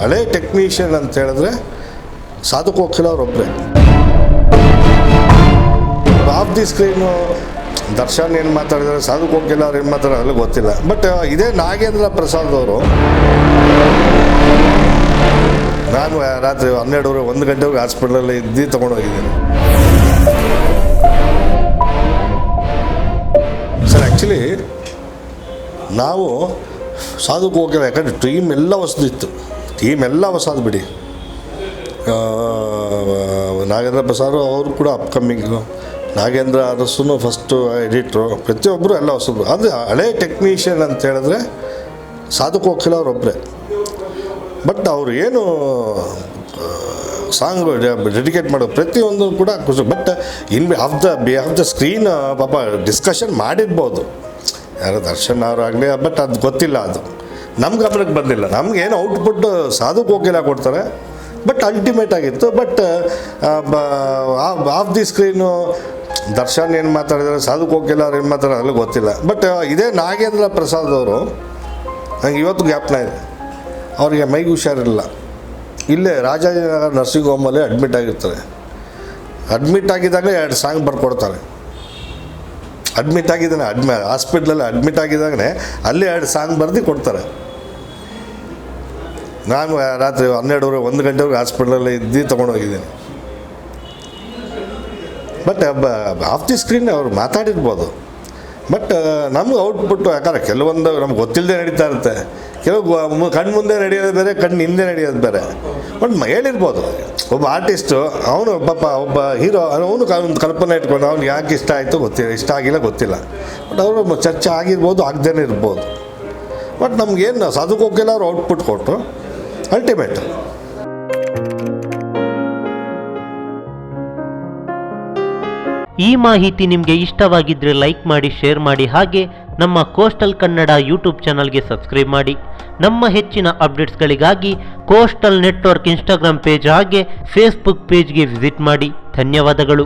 ಹಳೆ ಟೆಕ್ನಿಷಿಯನ್ ಅಂತ ಹೇಳಿದ್ರೆ Sadhu Kokila ಅವರೊಬ್ಬರೇ. Of the screen Darshan ಏನು ಮಾತಾಡಿದ್ದಾರೆ, ಸಾಧು ಕೋಕಿಲ ಅವ್ರು ಏನು ಮಾತಾಡೋದು ಅಲ್ಲಿ ಗೊತ್ತಿಲ್ಲ. ಬಟ್ ಇದೇ ನಾಗೇಂದ್ರ ಪ್ರಸಾದ್ ಅವರು ನಾನು ರಾತ್ರಿ 12 1 ಗಂಟೆವರೆಗೆ ಹಾಸ್ಪಿಟಲಲ್ಲಿ ಇದ್ದು ತೊಗೊಂಡೋಗಿದ್ದೀನಿ ಸರ್. ಆ್ಯಕ್ಚುಲಿ ನಾವು ಸಾಧು ಕೋಕಿಲ ಯಾಕಂದರೆ ಟೀಮ್ ಎಲ್ಲ ಹೊಸದು ಬಿಡಿ. ನಾಗೇಂದ್ರ ಪ್ರಸಾದ್ ಅವರು ಕೂಡ ಅಪ್ಕಮಿಂಗು, ನಾಗೇಂದ್ರ ಅರಸು ಫಸ್ಟು ಎಡಿಟ್ರು, ಪ್ರತಿಯೊಬ್ಬರು ಎಲ್ಲ ಹೊಸಬ್ರು. ಆದರೆ ಹಳೆ ಟೆಕ್ನಿಷಿಯನ್ ಅಂತ ಹೇಳಿದ್ರೆ ಸಾಧು ಕೋಕಿಲ ಅವರೊಬ್ಬರೇ. ಬಟ್ ಅವರು ಏನು ಸಾಂಗ್ ಡೆಡಿಕೇಟ್ ಮಾಡೋದು ಪ್ರತಿಯೊಂದು ಕೂಡ ಖುಷಿ. ಬಟ್ ಆಫ್ ದ ಸ್ಕ್ರೀನ್ ಪಾಪ ಡಿಸ್ಕಷನ್ ಮಾಡಿರ್ಬೋದು ಯಾರು ದರ್ಶನ್ ಅವರಾಗಲಿ, ಬಟ್ ಅದು ಗೊತ್ತಿಲ್ಲ, ಅದು ನಮ್ಮ ಗಮನಕ್ಕೆ ಬಂದಿಲ್ಲ. ನಮಗೇನು ಔಟ್ಪುಟ್ ಸಾಧು ಕೋಕಿಲ ಕೊಡ್ತಾರೆ, ಬಟ್ ಅಲ್ಟಿಮೇಟ್ ಆಗಿತ್ತು. But of the screen Darshan ಏನು ಮಾತಾಡಿದ್ದಾರೆ, ಸಾಧು ಕೋಕಿಲ ಅವ್ರು ಏನು ಮಾತಾಡೋದು ಅಲ್ಲಿ ಗೊತ್ತಿಲ್ಲ. ಬಟ್ ಇದೇ ನಾಗೇಂದ್ರ ಪ್ರಸಾದ್ ಅವರು ನನಗೆ ಇವತ್ತು ಜ್ಞಾಪನ ಇದೆ. ಅವರಿಗೆ ಮೈಗೆ ಹುಷಾರಿರಲಿಲ್ಲ, ಇಲ್ಲೇ ರಾಜಾಜಿನಗರ ನರ್ಸಿಂಗ್ ಹೋಮಲ್ಲಿ ಅಡ್ಮಿಟ್ ಆಗಿರ್ತಾರೆ. ಅಡ್ಮಿಟ್ ಆಗಿದ್ದಾಗಲೇ 2 ಸಾಂಗ್ ಬರ್ಕೊಡ್ತಾರೆ. ಹಾಸ್ಪಿಟ್ಲಲ್ಲಿ ಅಡ್ಮಿಟ್ ಆಗಿದ್ದಾಗಲೇ ಅಲ್ಲಿ 2 ಸಾಂಗ್ ಬರೆದು ಕೊಡ್ತಾರೆ. ನಾನು ರಾತ್ರಿ 12 1 ಗಂಟೆವರೆಗೆ ಹಾಸ್ಪಿಟಲಲ್ಲಿ ಇದ್ದು ತೊಗೊಂಡೋಗಿದ್ದೀನಿ. ಬಟ್ ಆಫ್ ದಿ ಸ್ಕ್ರೀನ್ ಅವ್ರು ಮಾತಾಡಿರ್ಬೋದು, ಬಟ್ ನಮ್ಗೆ ಔಟ್ಪುಟ್ಟು ಯಾಕಂದ್ರೆ ಕೆಲವೊಂದು ನಮ್ಗೆ ಗೊತ್ತಿಲ್ಲದೆ ನಡೀತಾ ಇರುತ್ತೆ. ಕೆಲವು ಕಣ್ಣು ಮುಂದೆ ನಡೆಯೋದು ಬೇರೆ, ಕಣ್ಣು ಹಿಂದೆ ನಡೆಯೋದು ಬೇರೆ. ಬಟ್ ಹೇಳಿರ್ಬೋದು ಒಬ್ಬ ಆರ್ಟಿಸ್ಟು, ಅವನು ಪಾಪ ಒಬ್ಬ ಹೀರೋ, ಅವನು ಒಂದು ಕಲ್ಪನೆ ಇಟ್ಕೊಂಡು ಅವ್ನಿಗೆ ಯಾಕೆ ಇಷ್ಟ ಆಯಿತು ಗೊತ್ತಿಲ್ಲ, ಇಷ್ಟ ಆಗಿಲ್ಲ ಗೊತ್ತಿಲ್ಲ. ಬಟ್ ಅವರು ಚರ್ಚೆ ಆಗಿರ್ಬೋದು, ಆಗದೇನೆ ಇರ್ಬೋದು. ಬಟ್ ನಮಗೇನು ಸಾಧು ಕೋಕಿಲ ಅವ್ರು ಔಟ್ಪುಟ್ ಕೊಟ್ಟರು ಅಲ್ಟಿಮೇಟ್. ಈ ಮಾಹಿತಿ ನಿಮಗೆ ಇಷ್ಟವಾಗಿದ್ದರೆ ಲೈಕ್ ಮಾಡಿ, ಶೇರ್ ಮಾಡಿ, ಹಾಗೆ ನಮ್ಮ ಕೋಸ್ಟಲ್ ಕನ್ನಡ ಯೂಟ್ಯೂಬ್ ಚಾನಲ್ಗೆ ಸಬ್ಸ್ಕ್ರೈಬ್ ಮಾಡಿ. ನಮ್ಮ ಹೆಚ್ಚಿನ ಅಪ್ಡೇಟ್ಸ್ಗಳಿಗಾಗಿ ಕೋಸ್ಟಲ್ ನೆಟ್ವರ್ಕ್ ಇನ್ಸ್ಟಾಗ್ರಾಮ್ ಪೇಜ್ ಹಾಗೆ ಫೇಸ್ಬುಕ್ ಪೇಜ್ಗೆ ವಿಸಿಟ್ ಮಾಡಿ. ಧನ್ಯವಾದಗಳು.